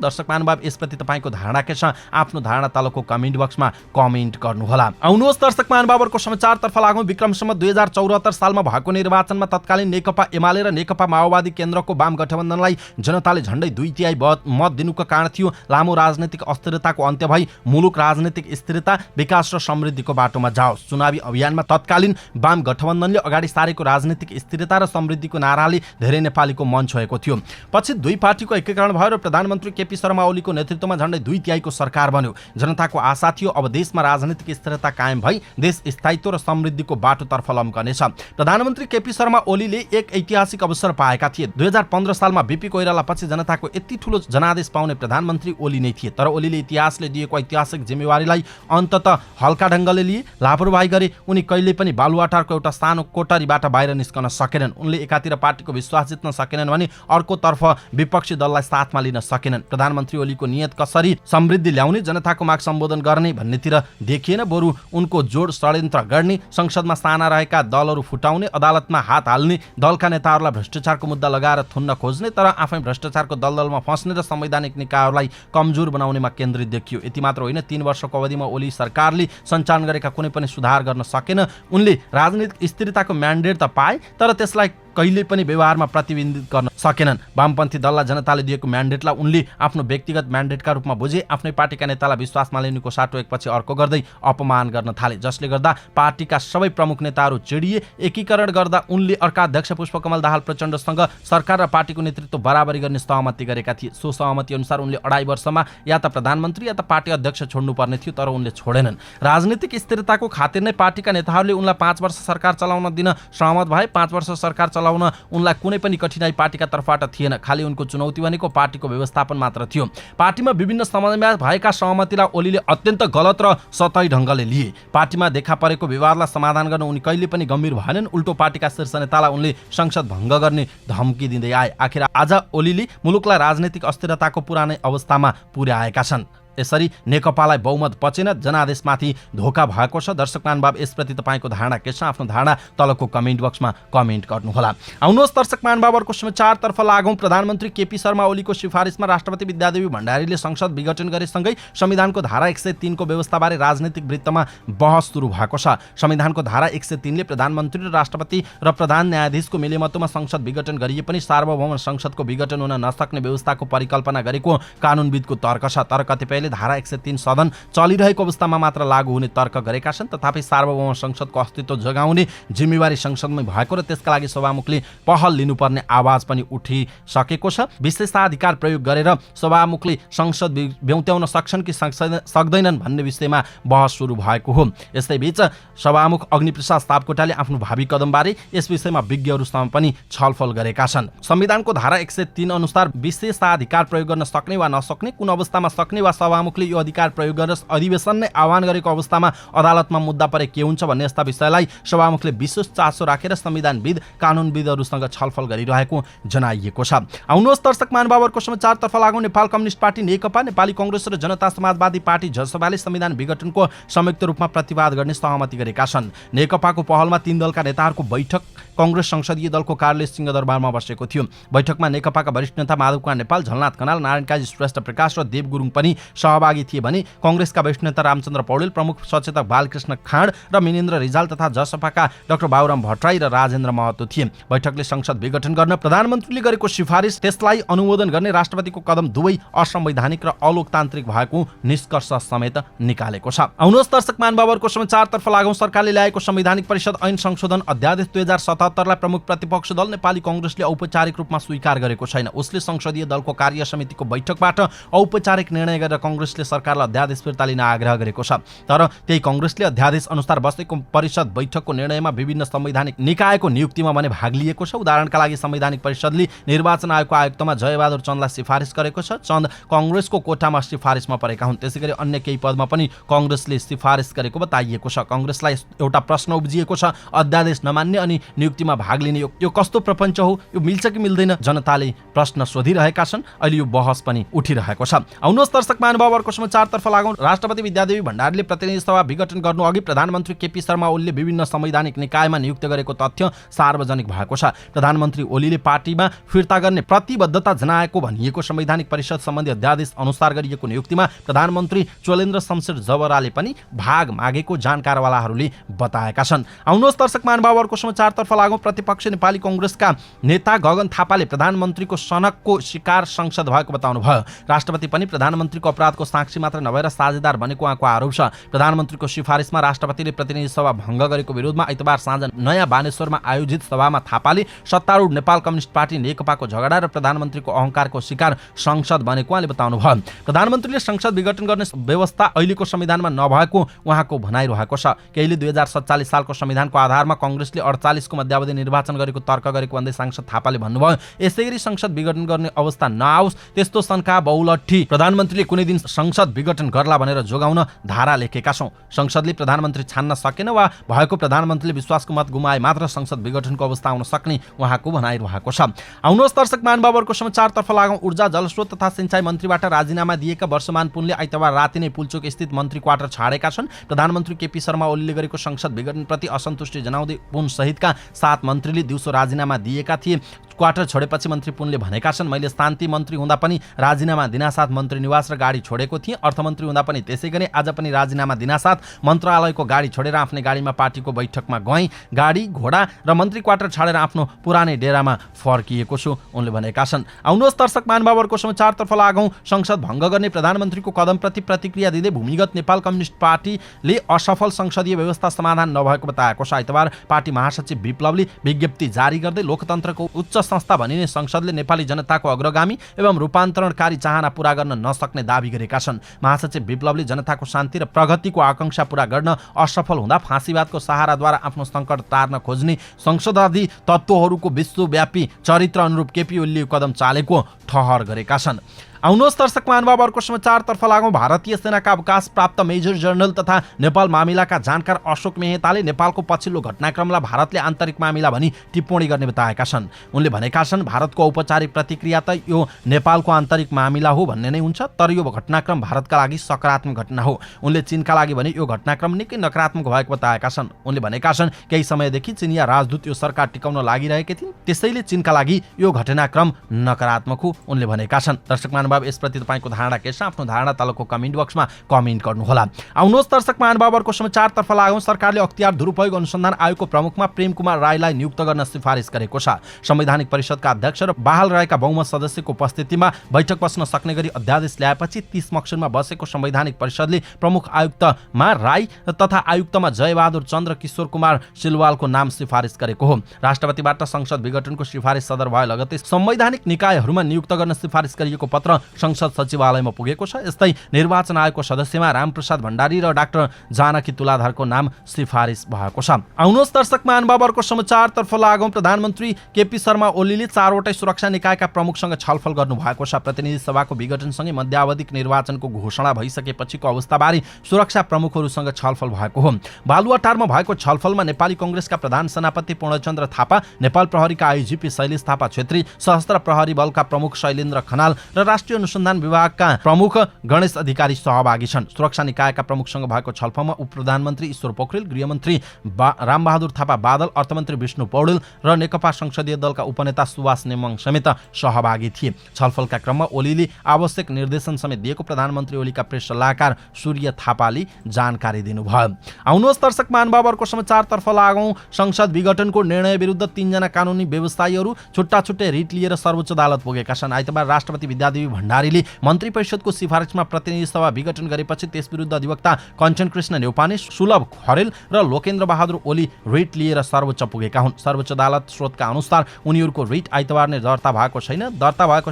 दर्शक महानुभाव, यसप्रति तपाईँको धारणा के छ? आफ्नो धारणा तलको कमेन्ट बक्समा कमेन्ट गर्नुहोला। आउनुहोस् दर्शक महानुभावहरुको समाचारतर्फ लागौं। विक्रमसम्म 2074 सालमा भएको निर्वाचनमा तत्कालीन नेकपा एमाले र नेकपा माओवादी केन्द्रको वाम गठबन्धनलाई जनताले झण्डै 2/3 मत दिनुको कारण थियो लामो राजनीतिक अस्थिरताको अन्त्य भई मुलुक राजनीतिक स्थिरता, विकास र समृद्धिको बाटोमा जाओस्। चुनावी अभियानमा तत्कालीन वाम गठबन्धनले अगाडि सारेको राजनीतिक स्थिरता र समृद्धिको नाराले धेरै नेपालीको मन छोएको थियो। पछि दुई पार्टीको एकीकरण भयो र प्रधानमन्त्री केपी शर्मा ओलीको नेतृत्वमा झण्डै 2/3 सरकार बन्यो। जनताको आशा थियो अब देशमा राजनीतिक स्थिरता कायम भई देश स्थायित्व र समृद्धिको बाटोतर्फ लम्कनेछ। प्रधानमन्त्री केपी शर्मा ओलीले एक ऐतिहासिक अवसर पाएका थिए। 2015 सालमा बीपी कोइराला पछि जनताको यति ठूलो जनादेश पाउने प्रधानमन्त्री ओली नै थिए। तर ओलीले इतिहासले दिएको ऐतिहासिक जिम्मेवारीलाई अन्ततः हल्का ढङ्गले लिए, लापरवाही गरे। उनी कहिल्यै पनि बालुवाटारको एउटा सानो कोठरीबाट बाहिर निस्कन सकेनन्। उनले एकातिर पार्टीको विश्वास जित्न सकेनन् भने अर्कोतर्फ विपक्षी दललाई साथमा लिन सकेनन्। प्रधानमन्त्री ओलीको नियत कसरी समृद्धि ल्याउने, जनताको माग सम्बोधन गर्ने भन्नेतिर देखिएन, बरु उनको जोड षड्यन्त्र गर्ने, संसदमा साना रहेका दलहरू फुटाउने, अदालतमा हात हाल्ने, दलका नेताहरूलाई भ्रष्टाचारको मुद्दा लगाएर थुन्न खोज्ने तर आफै भ्रष्टाचारको दलदलमा फस्ने र संवैधानिक निकायहरूलाई कमजोर बनाउनेमा केन्द्रित देखियो। यति मात्र होइन, 3 वर्षको अवधिमा ओली सरकारले सञ्चालन गरेका कुनै पनि सुधार गर्न सकेन। उनले राजनीतिक स्थिरताको म्यान्डेट त पाए तर त्यसलाई कहिल्यै पनि व्यवहारमा प्रतिबिम्बित गर्न सकेनन्। वामपन्थी दललाई जनताले दिएको म्यान्डेटलाई उनले आफ्नो व्यक्तिगत म्यान्डेटका रूपमा बुझे। आफ्नै पार्टीका नेतालाई विश्वासमा लिनुको साटो एकपछि अर्को गर्दै अपमान गर्न थाले, जसले गर्दा पार्टीका सबै प्रमुख नेताहरू चिडिए। एकीकरण गर्दा उनले अर्का अध्यक्ष पुष्पकमल दाहाल प्रचण्डसँग सरकार र पार्टीको नेतृत्व बराबरी गर्ने सहमति गरेका थिए। सो सहमति अनुसार उनले 2.5 वर्षमा या त प्रधानमन्त्री या त पार्टी अध्यक्ष छोड्नुपर्ने थियो, तर उनले छोडेनन्। राजनीतिक स्थिरताको खातिर नै पार्टीका नेताहरूले उनलाई 5 वर्ष सरकार चलाउन दिन सहमत भए। 5 वर्ष सरकार चलाउन उनलाई कुनै पनि कठिनाई पार्टीका तर्फबाट थिएन। खाली उनको चुनौती भनेको पार्टीको व्यवस्थापन मात्र थियो। पार्टीमा विभिन्न समयमा भएका सहमतिलाई ओलीले अत्यन्त गलत र सतही ढङ्गले लिए। पार्टीमा देखा परेको विवादलाई समाधान गर्न उनी कहिले पनि गम्भीर भएनन्। उल्टो पार्टीका शीर्ष नेतालाई उनले संसद भङ्ग गर्ने धम्की दिँदै आए। आखिर आज ओलीले मुलुकलाई राजनीतिक अस्थिरताको पुरानै अवस्थामा पुर्याएका छन्। यसरी नेकपालाई बहुमत पचेन, जनादेशमाथि धोका भएको छ। दर्शक महानुभाव, यसप्रति तपाईँको धारणा के छ? आफ्नो धारणा तलको कमेन्ट बक्समा कमेन्ट गर्नुहोला। आउनुहोस् दर्शक महानुभावहरुको समाचारतर्फ लागौं। प्रधानमन्त्री केपी शर्मा ओलीको सिफारिसमा राष्ट्रपति विद्यादेवी भण्डारीले संसद विघटन गरेसँगै संविधानको धारा 103 को व्यवस्थाबारे राजनीतिक वृत्तमा बहस सुरु भएको छ। संविधानको धारा 103 ले प्रधानमन्त्री र राष्ट्रपति र प्रधान न्यायाधीशको मिलेमतोमा संसद विघटन गरिए पनि सार्वभौम संसदको विघटन हुन नसक्ने व्यवस्थाको परिकल्पना गरेको कानुनविदको तर्क छ। तर कतिपयले धारा 103 सदन चलिरहेको अवस्थामा मात्र लागू हुने तर्क गरेका छन्। तथापि सार्वभौम संसदको अस्तित्व जगाउने जिम्मेवारी संसदमै भएको र त्यसका लागि सभामुखले पहल लिनुपर्ने आवाज पनि उठिसकेको छ। विशेषाधिकार प्रयोग गरेर सभामुखले संसद ब्याउत्याउन सक्छन् कि सक्दैनन् भन्ने विषयमा बहस सुरु भएको हो। यसैबीच सभामुख अग्निप्रसाद सापकोटाले आफ्नो भावी कदमबारे यस विषयमा विज्ञहरूसँग पनि छलफल गरेका छन्। संविधानको धारा 103 अनुसार विशेषाधिकार प्रयोग गर्न सक्ने वा नसक्ने, कुन अवस्थामा सक्ने वा सभामुखले यो अधिकार प्रयोग गरेर अधिवेशन नै आह्वान गरेको अवस्थामा अदालतमा मुद्दा परे के हुन्छ भन्ने यस्ता विषयलाई सभामुखले विशेष चासो राखेर संविधानविद कानुनविदहरूसँग छलफल गरिरहेको जनाइएको छ। आउनुहोस् दर्शक महानुभावहरुको समाचारतर्फ लागौं। नेपाल कम्युनिस्ट पार्टी नेकपा, नेपाली कांग्रेस र जनता समाजवादी पार्टी जसपाले संविधान विघटनको संयुक्त रूपमा प्रतिवाद गर्ने सहमति गरेका छन्। नेकपाको पहलमा 3 दलका नेताहरूको बैठक कांग्रेस संसदीय दलको कार्यालय सिंहदरबारमा बसेको थियो। बैठकमा नेकपाका वरिष्ठ नेता माधव कुमार नेपाल, झलनाथ कनाल, नारायण काजी श्रेष्ठ प्रकाश र देव गुरुङ पनि सहभागी थिए भने कांग्रेसका वरिष्ठ नेता रामचन्द्र पौडेल, प्रमुख सचेतक बालकृष्ण खाँड र मिनेन्द्र रिजाल तथा जसपाका डाक्टर बाबुराम भट्टराई र राजेन्द्र महतो थिए। बैठकले संसद विघटन गर्न प्रधानमन्त्रीले गरेको सिफारिस, त्यसलाई अनुमोदन गर्ने राष्ट्रपतिको कदम दुवै असंवैधानिक र अलोकतान्त्रिक भएको निष्कर्ष समेत निकालेको छ। आउनुहोस् दर्शक महानुभावहरुको समाचारतर्फ लागौं। सरकारले ल्याएको संवैधानिक परिषद ऐन संशोधन अध्यादेश 2077 लाई प्रमुख प्रतिपक्ष दल नेपाली कांग्रेसले औपचारिक रूपमा स्वीकार गरेको छैन। उसले संसदीय दलको कार्य समितिको बैठकबाट औपचारिक निर्णय गरेर कांग्रेसले सरकारलाई अध्यादेश फिर्ता लिन आग्रह गरेको छ। तर त्यही कांग्रेसले अध्यादेश अनुसार बसेको परिषद बैठकको निर्णयमा विभिन्न संवैधानिक निकायको नियुक्तिमा भने भाग लिएको छ। उदाहरणका लागि संवैधानिक परिषदले निर्वाचन आयोगको आयुक्तमा जयबहादुर चन्दलाई सिफारिस गरेको छ। चन्द कांग्रेसको कोठामा सिफारिसमा परेका हुन्। त्यसैगरी अन्य केही पदमा पनि कांग्रेसले सिफारिस गरेको बताइएको छ। कांग्रेसलाई एउटा प्रश्न उब्जिएको छ, अध्यादेश नमान्ने अनि नियुक्तिमा भाग लिने यो कस्तो प्रपञ्च हो, यो मिल्छ कि मिल्दैन? जनताले प्रश्न सोधिरहेका छन्। अहिले यो बहस पनि उठिरहेको छ। आउनुहोस् दर्शक महानुभावहरूको समाचारतर्फ लागौँ। राष्ट्रपति विद्यादेवी भण्डारीले प्रतिनिधि सभा विघटन गर्नु अघि प्रधानमन्त्री केपी शर्मा ओलीले विभिन्न संवैधानिक निकायमा नियुक्त गरेको तथ्य सार्वजनिक भएको छ। प्रधानमन्त्री ओलीले पार्टीमा फिर्ता गर्ने प्रतिबद्धता जनाएको भनिएको संवैधानिक परिषद सम्बन्धी अध्यादेश अनुसार गरिएको नियुक्तिमा प्रधानमन्त्री चोलेन्द्र शमशेर जबराले पनि भाग मागेको जानकारवालाहरूले बताएका छन्। आउनुहोस् दर्शक महानुभावहरूको समाचारतर्फ लागौँ। प्रतिपक्ष नेपाली कांग्रेसका नेता गगन थापाले प्रधानमन्त्रीको सनकको शिकार संसद भएको बताउनुभयो। राष्ट्रपति पनि प्रधानमन्त्रीको अपराधको साक्षी मात्र नभएर साझेदार बनेको उहाँको आरोप छ। प्रधानमन्त्रीको सिफारिसमा राष्ट्रपतिले प्रतिनिधि सभा भङ्ग गरेको विरोधमा आइतबार साँझ नयाँ बानेश्वरमा आयोजित सभामा थापाले सत्तारूढ नेपाल कम्युनिस्ट पार्टी नेकपाको झगडा र प्रधानमन्त्रीको अहंकारको शिकार संसद बनेको उहाँले बताउनुभयो। प्रधानमन्त्रीले संसद विघटन गर्ने व्यवस्था अहिलेको संविधानमा नभएको उहाँको भनाइरहेको छ। केहीले 2047 सालको संविधानको आधारमा कांग्रेसले 48 को मध्यावधि निर्वाचन गरेको तर्क गरेको भन्दै सांसद थापाले भन्नुभयो। यसैगरी संसद विघटन गर्ने अवस्था नआओस् त्यस्तो शंका बहुलट्ठी प्रधानमन्त्रीले कुनै दिन संसद विघटन गर्ला भनेर जोगाउन धारा लेखेका छौं। संसदले प्रधानमन्त्री छान्न सकेन वा भएको प्रधानमन्त्रीले विश्वासको मत गुमाए मात्र संसद विघटनको अवस्था आउन सक्ने उहाँको भनाइरहेको छ। आउनुहोस् दर्शक महानुभावहरूको समाचारतर्फ लागौँ। ऊर्जा जलस्रोत तथा सिंचाई मन्त्रीबाट राजीनामा दिएका वर्षमान पुनले आइतबार राति नै पुल्चोक स्थित मन्त्री क्वार्टर छाडेका छन्। प्रधानमन्त्री केपी शर्मा ओलीले गरेको संसद विघटनप्रति असन्तुष्टि जनाउँदै पुन सहितका 7 मन्त्रीले दिउँसो राजीनामा दिएका थिए। क्वार्टर छोडेपछि मन्त्री पुनले भनेका छन्, मैले शान्ति मन्त्री हुँदा पनि राजीनामा दिनासाथ मन्त्री निवास र गाडी छोडेको थिएँ। अर्थमन्त्री हुँदा पनि त्यसै गरे। आज पनि राजीनामा दिनासाथ मन्त्रालयको गाडी छोडेर आफ्नै गाडीमा पार्टीको बैठकमा गएँ। गाडी घोडा र मन्त्री क्वार्टर छाडेर आफ्नो पुरानै डेरामा फर्किएको छु, उनले भनेका छन्। आउनुहोस् दर्शक महानुभावहरूको समाचारतर्फ लागौँ। संसद भङ्ग गर्ने प्रधानमन्त्रीको कदमप्रति प्रतिक्रिया दिँदै भूमिगत नेपाल कम्युनिस्ट पार्टीले असफल संसदीय व्यवस्था समाधान नभएको बताएको छ। आइतबार पार्टी महासचिव विप्लवले विज्ञप्ति जारी गर्दै लोकतन्त्रको उच्च संस्था भनिने संसदले नेपाली जनताको अग्रगामी एवं रूपान्तरणकारी चाहना पूरा गर्न नसक्ने दावी गरेका छन्। महासचिव विप्लवले जनताको शान्ति र प्रगतिको आकांक्षा पूरा गर्न असफल हुँदा फाँसीवादको सहाराद्वारा आफ्नो सङ्कट तार्न खोज्ने संसदवादी तत्त्वहरूको विश्वव्यापी चरित्र अनुरूप केपी ओलीले कदम चालेको ठहर गरेका छन्। आउनुहोस् दर्शक महानुभावहरूको समाचारतर्फ लागौँ। भारतीय सेनाका अवकाश प्राप्त मेजर जनरल तथा नेपाल मामिलाका जानकार अशोक मेहताले नेपालको पछिल्लो घटनाक्रमलाई भारतले आन्तरिक मामिला भनी टिप्पणी गर्ने बताएका छन्। उनले भनेका छन्, भारतको औपचारिक प्रतिक्रिया त यो नेपालको आन्तरिक मामिला हो भन्ने नै हुन्छ, तर यो घटनाक्रम भारतका लागि सकारात्मक घटना हो। उनले चीनका लागि भने यो घटनाक्रम निकै नकारात्मक भएको बताएका छन्। उनले भनेका छन्, केही समयदेखि चिनिया राजदूत यो सरकार टिकाउन लागिरहेका थिए, त्यसैले चीनका लागि यो घटनाक्रम नकारात्मक हो, उनले भनेका छन्। दर्शक यसप्रति तपाईको धारणा के छ? आफ्नो धारणा तलको कमेन्ट बक्समा कमेन्ट गर्नुहोला। आउनुहोस् दर्शक महानुभावहरूको समाचारतर्फ लागौँ। सरकारले अख्तियार दुरुपयोग अनुसन्धान आयोगको प्रमुखमा प्रेम कुमार राईलाई नियुक्त गर्न सिफारिस गरेको छ। संवैधानिक परिषदका अध्यक्ष र बहाल रहेका बहुमत सदस्यको उपस्थितिमा बैठक बस्न सक्ने गरी अध्यादेश ल्याएपछि 30 मक्सिरमा बसेको संवैधानिक परिषदले प्रमुख आयुक्तमा राई तथा आयुक्तमा जयबहादुर चन्द र किशोर कुमार सिलवालको नाम सिफारिस गरेको हो। राष्ट्रपतिबाट संसद विघटनको सिफारिस सदर भए लगतै संवैधानिक निकायहरूमा नियुक्त गर्न सिफारिस गरिएको पत्र संसद सचिवालयमा पुगेको छ। यस्तै निर्वाचन आयोगको सदस्यमा रामप्रसाद भण्डारी र डाक्टर जानकी तुलाधरको नाम सिफारिस भएको छ। आउनुहोस् दर्शक महानुभावहरूको समाचारतर्फ लागौँ। प्रधानमन्त्री केपी शर्मा ओलीले 4वटै सुरक्षा निकायका प्रमुखसँग छलफल गर्नुभएको छ। प्रतिनिधि सभाको विघटनसँगै मध्यावधिक निर्वाचनको घोषणा भइसकेपछिको अवस्थाबारे सुरक्षा प्रमुखहरूसँग छलफल भएको हो। बालुवाटारमा भएको छलफलमा नेपाली कांग्रेसका प्रधान सेनापति पूर्णचन्द्र थापा, नेपाल प्रहरीका आइजिपी शैलेश थापा छेत्री, सशस्त्र प्रहरी बलका प्रमुख शैलेन्द्र खनाल र राष्ट्रिय अनुसन्धान विभागका प्रमुख गणेश अधिकारी सहभागी छन्। सुरक्षा निकायका प्रमुखसँग भएको छलफलमा उपप्रधानमन्त्री ईश्वर पोखरेल, गृहमन्त्री रामबहादुर थापा बादल, अर्थमन्त्री विष्णु पौडेल र नेकपा संसदीय दलका उपनेता सुवास नेमाङ समेत सहभागी थिए। छलफलका क्रममा ओलीले आवश्यक निर्देशन समेत दिएको प्रधानमन्त्री ओलीका प्रेस सल्लाहकार सूर्य थापाले जानकारी दिनुभयो। आउनुहोस् दर्शक महानुभावहरूको समाचारतर्फ लागौँ। संसद विघटनको निर्णय विरुद्ध 3 जना कानुनी व्यवसायीहरू छुट्टा छुट्टै रिट लिएर सर्वोच्च अदालत पुगेका छन्। आइतबार राष्ट्रपति विद्यादेवी भण्डारीले मन्त्री परिषदको सिफारिसमा प्रतिनिधि सभा विघटन गरेपछि त्यसविरुद्ध अधिवक्ता कञ्चन कृष्ण न्यौपाने, सुलभ खरेल र लोकेन्द्र बहादुर ओली रिट लिएर सर्वोच्च पुगेका हुन्। सर्वोच्च अदालत स्रोतका अनुसार उनीहरूको रिट आइतबार नै दर्ता भएको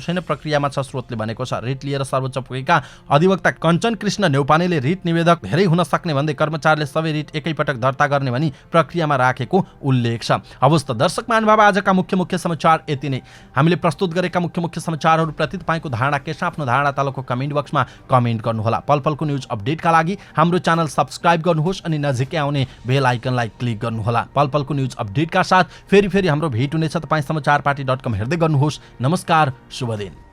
छैन, प्रक्रियामा छ स्रोतले भनेको छ। रिट लिएर सर्वोच्च पुगेका अधिवक्ता कञ्चन कृष्ण न्यौपानेले रिट निवेदक धेरै हुन सक्ने भन्दै कर्मचारीले सबै रिट एकैपटक दर्ता गर्ने भनी प्रक्रियामा राखेको उल्लेख छ। अवस्था दर्शक महानुभाव, आजका मुख्य समाचार यति नै। हामीले प्रस्तुत गरेका मुख्य समाचारहरूप्रति तपाईँको धारणा के छ? आफ्नो धारणा तलको कमेन्ट बक्समा कमेन्ट गर्नुहोला। पलपलको न्युज अपडेटका लागि हाम्रो च्यानल सब्स्क्राइब गर्नुहोस् अनि नजिकै आउने बेल आइकनलाई क्लिक गर्नुहोला। पलपलको न्युज अपडेटका साथ फेरि हाम्रो भेट हुनेछ। तपाईँ समाचारपाटी.com हेर्दै गर्नुहोस्। नमस्कार, शुभ दिन।